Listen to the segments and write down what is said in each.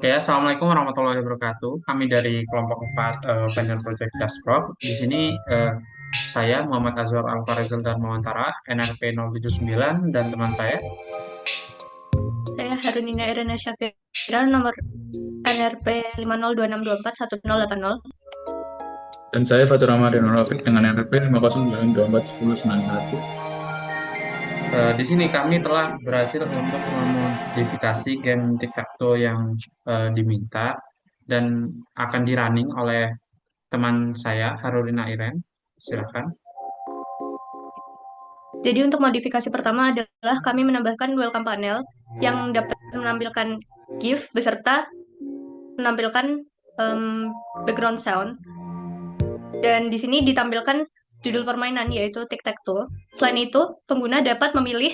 Oke, Assalamualaikum warahmatullahi wabarakatuh. Kami dari kelompok 4 Vendor Project Dashboard. Di sini saya Muhammad Azwar Alfarizal dan Mawantara, NRP 079, dan teman saya. Saya Harunina Irena Syafira, nomor NRP 5026241080. Dan saya Fatur Ramadan Rafiq dengan NRP 50924191. Di sini kami telah berhasil untuk memodifikasi game tic-tac-toe yang diminta dan akan di-running oleh teman saya, Harunina Iren. Silakan. Jadi untuk modifikasi pertama adalah kami menambahkan welcome panel yang dapat menampilkan GIF beserta menampilkan background sound. Dan di sini ditampilkan judul permainan yaitu tic-tac-toe. Selain itu, pengguna dapat memilih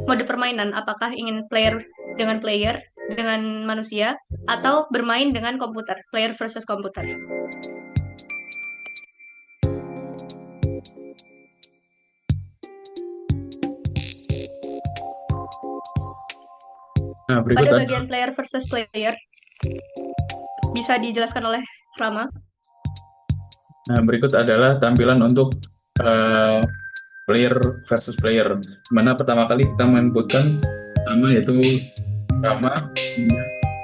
mode permainan apakah ingin player dengan manusia atau bermain dengan komputer, player versus komputer. Nah, Pada bagian player versus player, bisa dijelaskan oleh Rama. Berikut adalah tampilan untuk player versus player. Dimana pertama kali kita menginputkan nama yaitu Rama,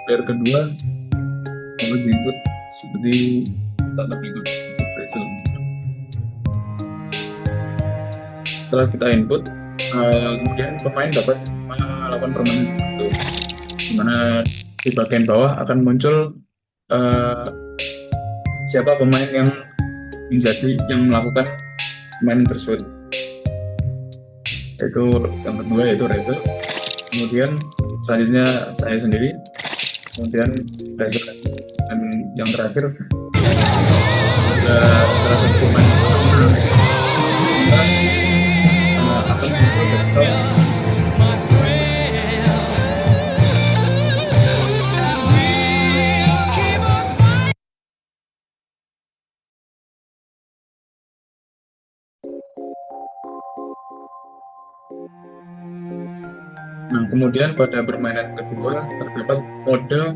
player kedua lalu diinput seperti tanda berikut. Setelah kita input, kemudian pemain dapat melakukan permainan itu, dimana di bagian bawah akan muncul siapa pemain yang melakukan permainan tersebut, yaitu yang kedua yaitu Reza, kemudian selanjutnya saya sendiri, kemudian Reza, dan yang terakhir ada salah satu pemain akan kemudian pada permainan kedua terdapat mode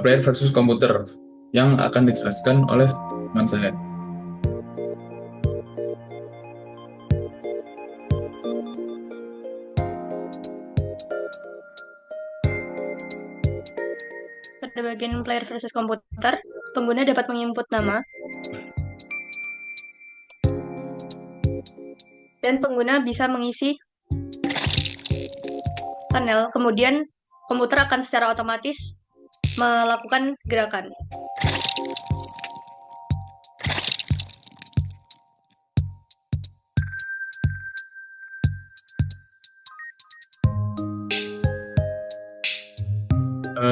player versus komputer yang akan dijelaskan oleh teman saya. Pada bagian player versus komputer, pengguna dapat menginput nama dan pengguna bisa mengisi panel, kemudian komputer akan secara otomatis melakukan gerakan.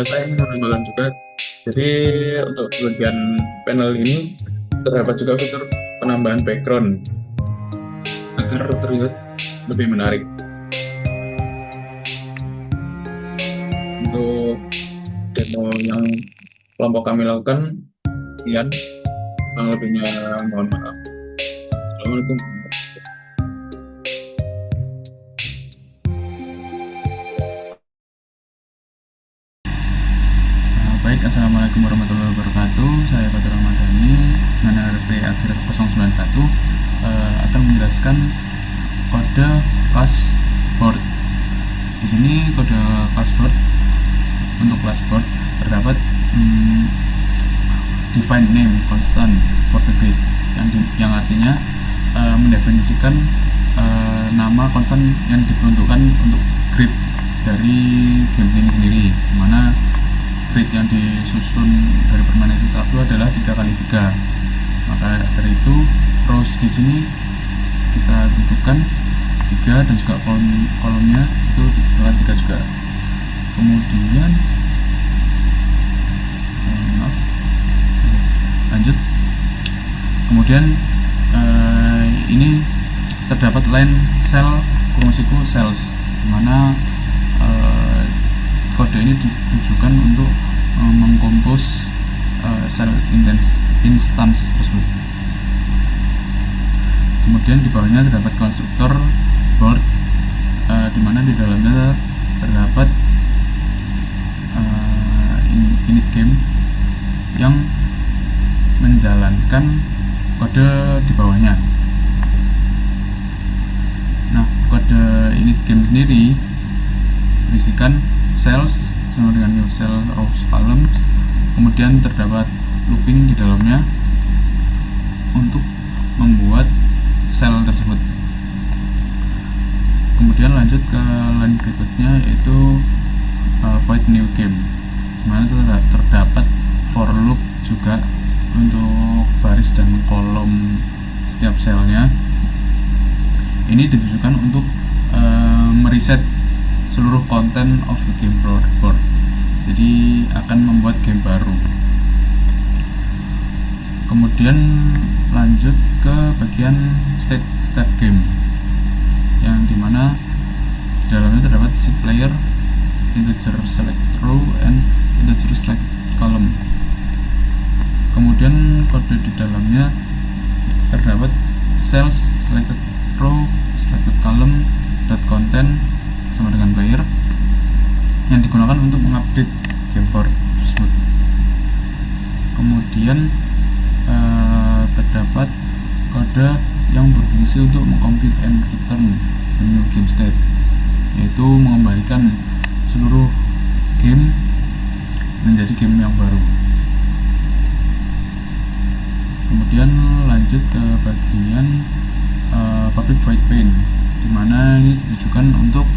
Saya ingin menambahkan juga, jadi untuk bagian panel ini terdapat juga fitur penambahan background agar terlihat lebih menarik. Untuk demo yang kelompok kami lakukan, sekian, kurang lebihnya mohon maaf. Assalamualaikum. Baik, Assalamualaikum warahmatullahi wabarakatuh. Saya Fatur Ramadhani dengan NRP akhir 091 akan menjelaskan kode classboard. Di sini kode classboard, untuk classboard terdapat define name constant for the grid yang artinya mendefinisikan nama konstan yang diperuntukkan untuk grid dari game ini sendiri, dimana grid yang disusun dari permainan itu adalah 3x3. Maka dari itu rows di sini kita tentukan 3 dan juga kolomnya itu dengan 3 juga. Kemudian lanjut. Kemudian ini terdapat line cell kurung cells, dimana kode ini ditujukan untuk mengkompos cell instance tersebut. Kemudian di bawahnya terdapat konstruktor board, di mana di dalamnya terdapat ini game yang menjalankan kode di bawahnya. Nah, kode init game sendiri berisikan cells sama dengan new cell rows columns, kemudian terdapat looping di dalamnya untuk membuat sel tersebut. Kemudian lanjut ke line berikutnya, yaitu void new game, dimana terdapat for loop juga untuk baris dan kolom setiap selnya. Ini ditujukan untuk mereset seluruh konten of the game board, jadi akan membuat game baru. Kemudian lanjut ke bagian state game, yang dimana di dalamnya terdapat seed player, integer select row, and integer select column. Kemudian kode di dalamnya terdapat cells selected row, selected column, dot content sama dengan player, yang digunakan untuk mengupdate game board tersebut. Kemudian terdapat kode yang berfungsi untuk mengcompute and return the new game state, yaitu mengembalikan seluruh game menjadi game yang baru. Kemudian lanjut ke bagian public void pane, dimana ini ditujukan untuk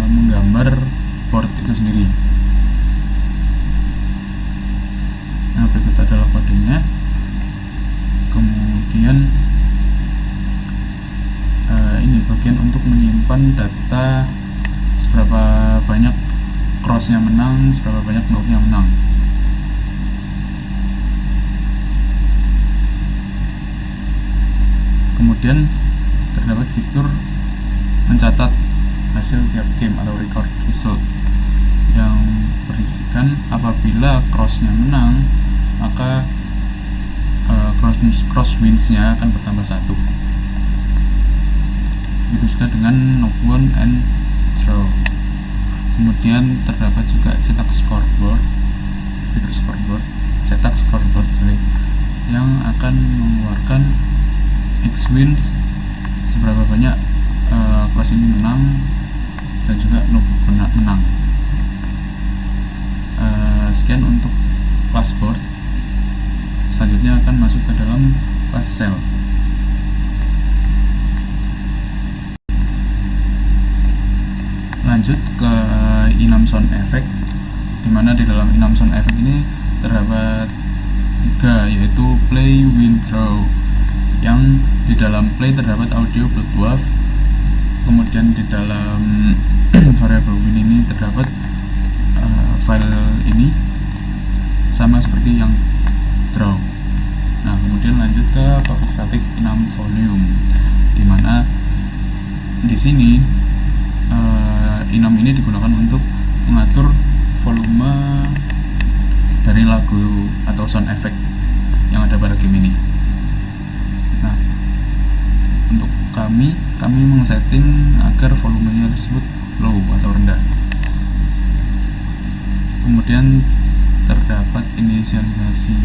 menggambar board itu sendiri. Nah, berikut adalah kodenya. Kemudian ini bagian untuk menyimpan data seberapa banyak crossnya menang, seberapa banyak node-nya menang. Kemudian terdapat fitur mencatat hasil tiap game atau record result, yang berisikan apabila crossnya menang, maka cross wins-nya akan bertambah 1. Begitu juga dengan knock won and draw. Kemudian terdapat juga cetak scoreboard, fitur cetak scoreboard yang akan mengeluarkan X wins, seberapa banyak cross ini menang, dan juga knock menang. Sekian untuk class board. Selanjutnya akan masuk ke dalam class cell. Lanjut ke enum sound effect, dimana di dalam enum sound effect ini terdapat 3, yaitu play, win, draw. Yang di dalam play terdapat audio blood wave, kemudian di dalam variable win ini terdapat file ini, sama seperti yang draw. Nah, kemudian lanjut ke public static enum volume, dimana di sini enum ini digunakan untuk mengatur volume dari lagu atau sound effect yang ada pada game ini. Nah, untuk kami mengsetting agar volumenya tersebut low atau rendah. Kemudian terdapat inisialisasi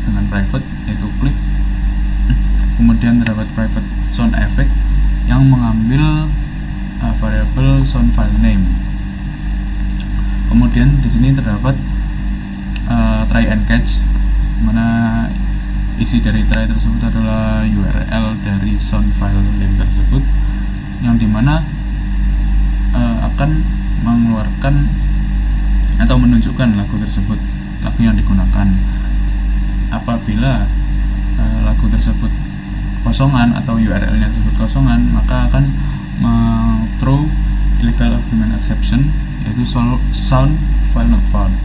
dengan private, yaitu clip. Kemudian terdapat private sound effect yang mengambil variable sound file name. Kemudian di sini terdapat try and catch, mana isi dari try tersebut adalah URL dari sound file name tersebut, yang dimana akan mengeluarkan atau menunjukkan lagu tersebut, lagu yang digunakan. Apabila lagu tersebut kosongan atau URL-nya tersebut kosongan, maka akan throw illegal argument exception, yaitu sound file not found.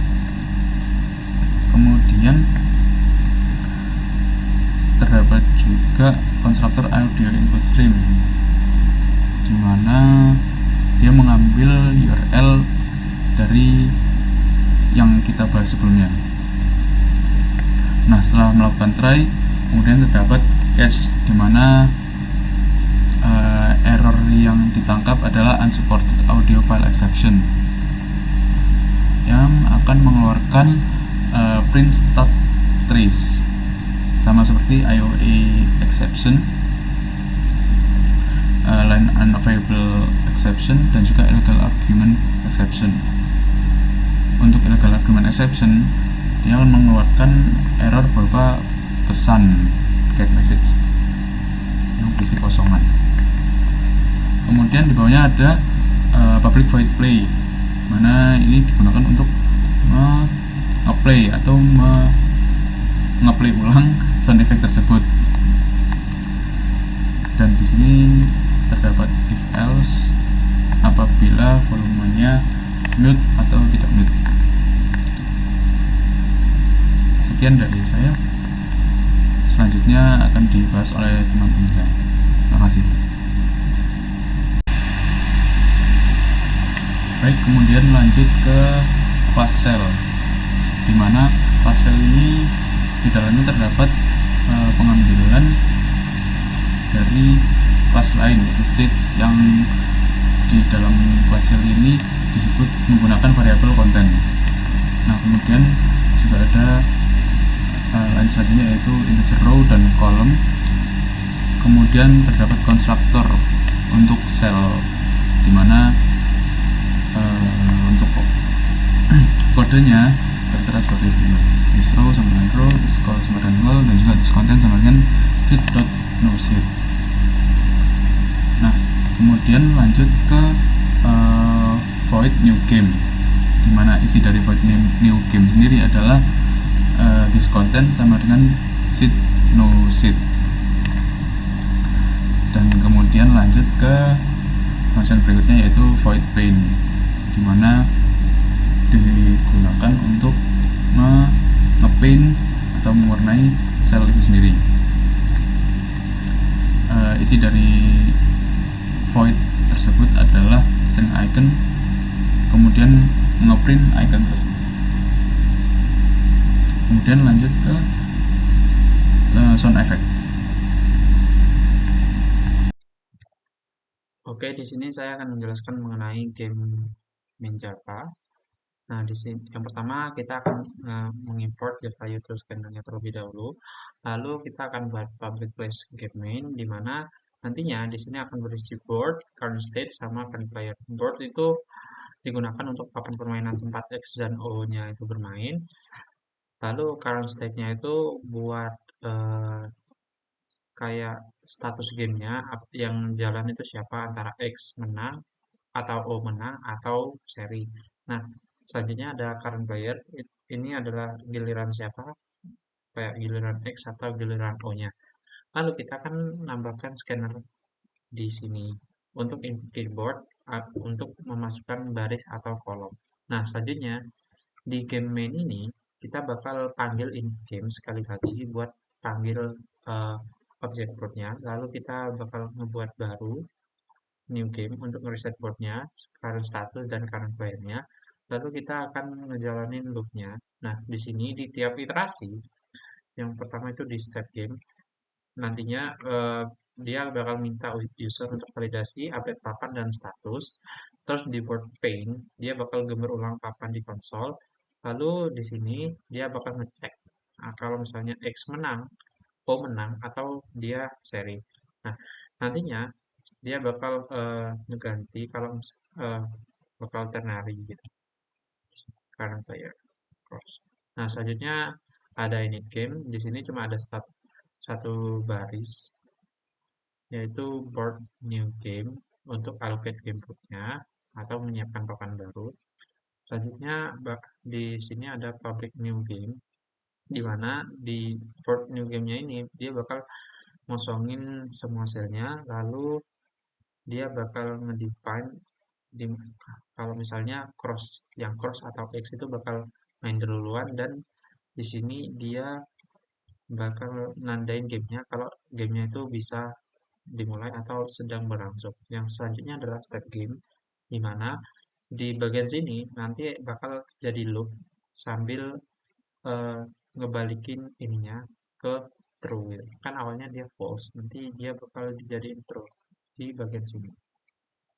Kemudian terdapat juga constructor audio input stream, dimana dia mengambil URL dari yang kita bahas sebelumnya. Nah, setelah melakukan try, kemudian terdapat catch, dimana error yang ditangkap adalah unsupported audio file exception, yang akan akan mengeluarkan print start trace, sama seperti IOA exception, line unavailable exception, dan juga illegal argument exception. Untuk illegal argument exception, dia akan mengeluarkan error berupa pesan get message yang berisi kosongan. Kemudian di bawahnya ada public void play, mana ini digunakan untuk nge-play atau nge-play ulang sound effect tersebut. Dan di sini terdapat if else apabila volumenya mute atau tidak mute. Sekian dari saya. Selanjutnya akan dibahas oleh teman-teman saya. Terima kasih. Baik, kemudian lanjut ke class cell, di mana class cell ini di dalamnya terdapat pengambilan dari kelas lain, yaitu seed, yang di dalam class cell ini disebut menggunakan variabel konten. Nah, kemudian juga ada lain selanjutnya yaitu integer row dan column. Kemudian terdapat konstruktor untuk cell, dimana untuk kodenya tertera sebagai berikut: this row sama dengan row, this call sama dengan call, dan juga this content sama dengan seed.noSeed. Nah, kemudian lanjut ke void new game, dimana isi dari void new game sendiri adalah this content sama dengan seed.noSeed. Dan kemudian lanjut ke function berikutnya yaitu void paint, dimana digunakan untuk nge-paint atau mewarnai sel itu sendiri. Isi dari void tersebut adalah string icon, kemudian nge-print icon tersebut. Kemudian lanjut ke sound effect. Oke, di sini saya akan menjelaskan mengenai game Minjapa. Nah, di sini yang pertama kita akan mengimport Java util scanner-nya terlebih dahulu. Lalu kita akan buat public place game main, di mana nantinya di sini akan berisi board, current state, sama current player. Board itu digunakan untuk papan permainan tempat X dan O-nya itu bermain. Lalu current state-nya itu buat kayak status gamenya yang jalan itu siapa, antara X menang atau O menang atau seri. Nah, selanjutnya ada current player. Ini adalah giliran siapa, kayak giliran X atau giliran O-nya. Lalu kita akan nambahkan scanner di sini untuk input keyboard untuk memasukkan baris atau kolom. Nah, selanjutnya di game main ini kita bakal panggil in game sekali lagi buat panggil objek boardnya. Lalu kita bakal ngebuat baru new game untuk reset boardnya, current status dan current player-nya. Lalu kita akan ngejalanin loopnya. Nah, di sini di tiap iterasi, yang pertama itu di step game, nantinya dia bakal minta user untuk validasi, update papan dan status. Terus di board pane, dia bakal gambar ulang papan di konsol. Lalu di sini dia bakal ngecek. Nah, kalau misalnya X menang, O menang, atau dia seri. Nah, nantinya dia bakal ngeganti kalau bakal ternary gitu, current player cross. Nah, selanjutnya ada init game. Di sini cuma ada satu baris, yaitu board new game untuk allocate game boardnya atau menyiapkan papan baru. Selanjutnya di sini ada public new game, di mana di board new game-nya ini dia bakal ngosongin semua selnya, lalu dia bakal ngedefine di, kalau misalnya yang cross atau X itu bakal main duluan, dan di sini dia bakal nandain gamenya kalau gamenya itu bisa dimulai atau sedang berlangsung. Yang selanjutnya adalah step game, di mana di bagian sini nanti bakal jadi loop sambil ngebalikin ininya ke true. Kan awalnya dia false, nanti dia bakal dijadiin true di bagian sini.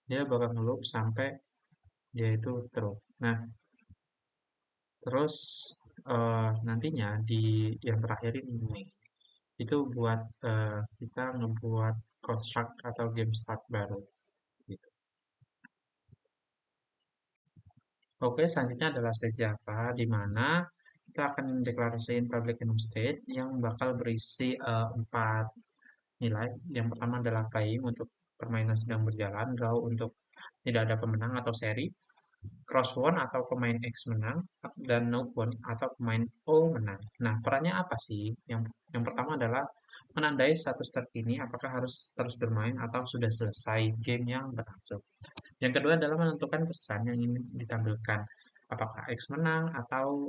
Dia bakal ngeloop sampai dia itu true. Nah, Terus nantinya di yang terakhir ini itu buat kita ngebuat construct atau game start baru gitu. Oke, selanjutnya adalah state Java di mana kita akan deklarasiin public enum state yang bakal berisi 4 nilai. Yang pertama adalah playing untuk permainan sedang berjalan, draw untuk tidak ada pemenang atau seri, cross won atau pemain X menang, dan no won atau pemain O menang. Nah, perannya apa sih? Yang pertama adalah menandai status terkini apakah harus terus bermain atau sudah selesai game yang berlangsung. Yang kedua adalah menentukan pesan yang ingin ditampilkan. Apakah X menang atau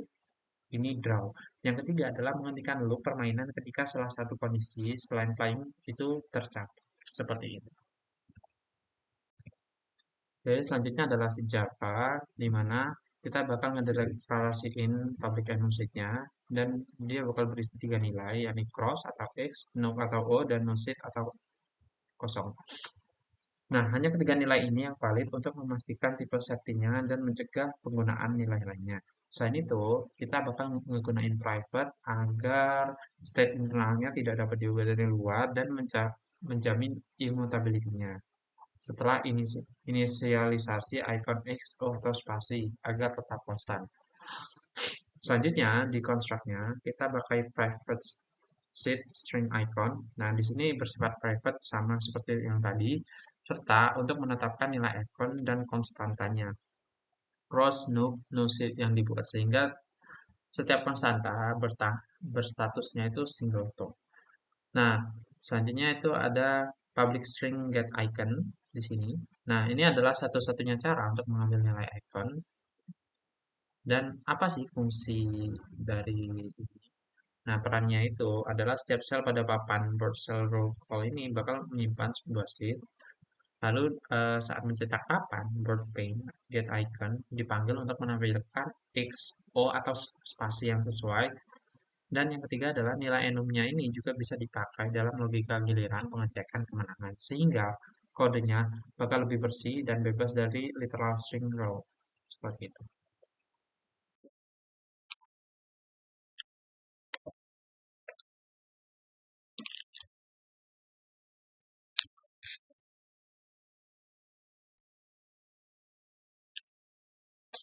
ini draw. Yang ketiga adalah menghentikan loop permainan ketika salah satu kondisi selain playing itu tercapai. Seperti itu. Oke, selanjutnya adalah si Java, di mana kita bakal ngedeklarasiin public enum-nya dan dia bakal berisi 3 nilai, yakni cross atau X, no atau O, dan no set atau kosong. Nah, hanya ketiga nilai ini yang valid untuk memastikan tipe safety-nya dan mencegah penggunaan nilai lainnya. Selain itu, kita bakal menggunakan private agar state internalnya tidak dapat diubah dari luar dan menjamin immutability-nya. Setelah inisialisasi icon X atau spasi agar tetap konstan. Selanjutnya di construct-nya kita pakai private set string icon. Nah, di sini bersifat private sama seperti yang tadi, serta untuk menetapkan nilai icon dan konstantanya. Cross no set yang dibuat sehingga setiap konstanta berstatusnya itu singleton. Nah, selanjutnya itu ada public string get icon di sini. Nah, ini adalah satu-satunya cara untuk mengambil nilai icon. Dan apa sih fungsi dari ini? Nah, perannya itu adalah setiap sel pada papan board cell roll call ini bakal menyimpan sebuah seed. Lalu saat mencetak papan board pane get icon dipanggil untuk menampilkan X, O atau spasi yang sesuai. Dan yang ketiga adalah nilai enumnya ini juga bisa dipakai dalam logika giliran pengecekan kemenangan. Sehingga kodenya bakal lebih bersih dan bebas dari literal string row. Seperti itu.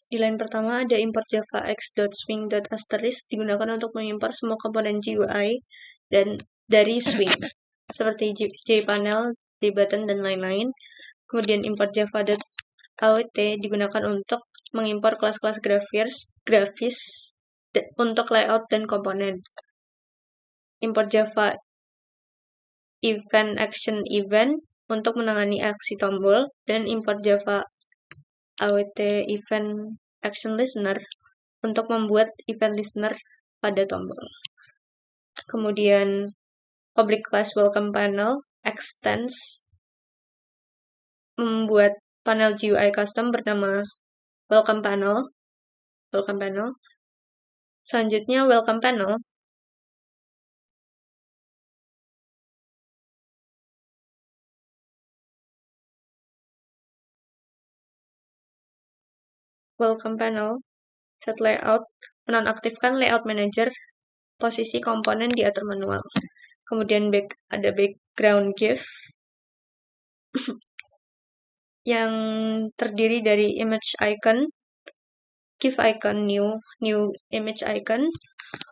Di line pertama ada import java x.swing.asterisk digunakan untuk mengimport semua komponen GUI dan dari swing seperti jpanel, jbutton, dan lain-lain. Kemudian import java.awt digunakan untuk mengimpor kelas-kelas grafis untuk layout dan komponen. Import java event action event untuk menangani aksi tombol dan import java awt event action listener untuk membuat event listener pada tombol. Kemudian public class welcome panel extends membuat panel GUI custom bernama welcome panel. Selanjutnya welcome panel set layout menonaktifkan layout manager, posisi komponen diatur manual. Kemudian ada background GIF yang terdiri dari image icon, GIF icon, new image icon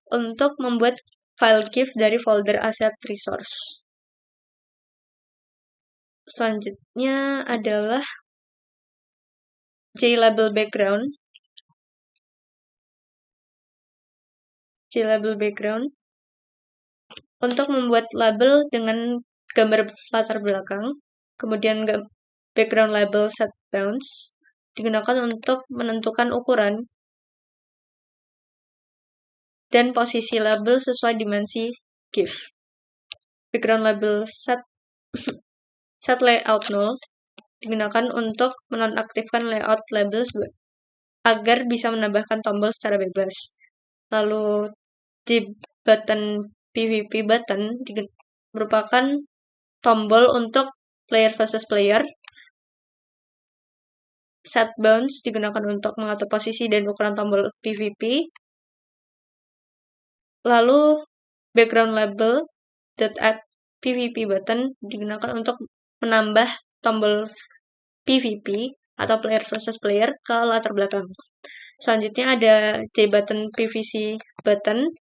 untuk membuat file GIF dari folder asset resource. Selanjutnya adalah JLabel background untuk membuat label dengan gambar latar belakang. Kemudian background label set bounds digunakan untuk menentukan ukuran dan posisi label sesuai dimensi GIF. Background label set layout null digunakan untuk menonaktifkan layout label agar bisa menambahkan tombol secara bebas. Lalu button PvP button merupakan tombol untuk player versus player Set bounds digunakan untuk mengatur posisi dan ukuran tombol PVP. Lalu background label .add PVP button digunakan untuk menambah tombol PVP atau player versus player ke latar belakang. Selanjutnya ada JButton PVC button.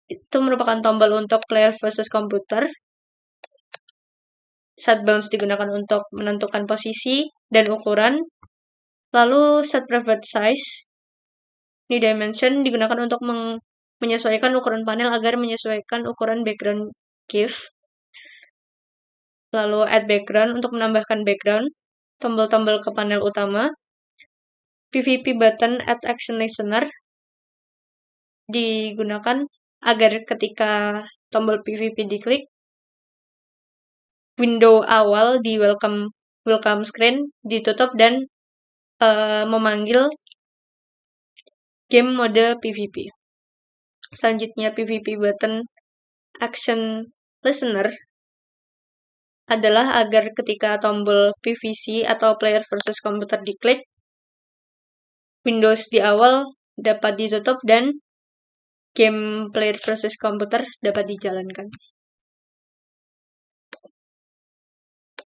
Itu merupakan tombol untuk player versus komputer. Set bounds digunakan untuk menentukan posisi dan ukuran. Lalu set preferred size di dimension digunakan untuk menyesuaikan ukuran panel agar menyesuaikan ukuran background GIF. Lalu add background untuk menambahkan background, tombol-tombol ke panel utama. PVP button add action listener digunakan agar ketika tombol PVP diklik, window awal di welcome screen ditutup dan memanggil game mode PVP. Selanjutnya PVP button action listener adalah agar ketika tombol PVC atau player versus komputer diklik, Windows di awal dapat ditutup dan game player versus komputer dapat dijalankan.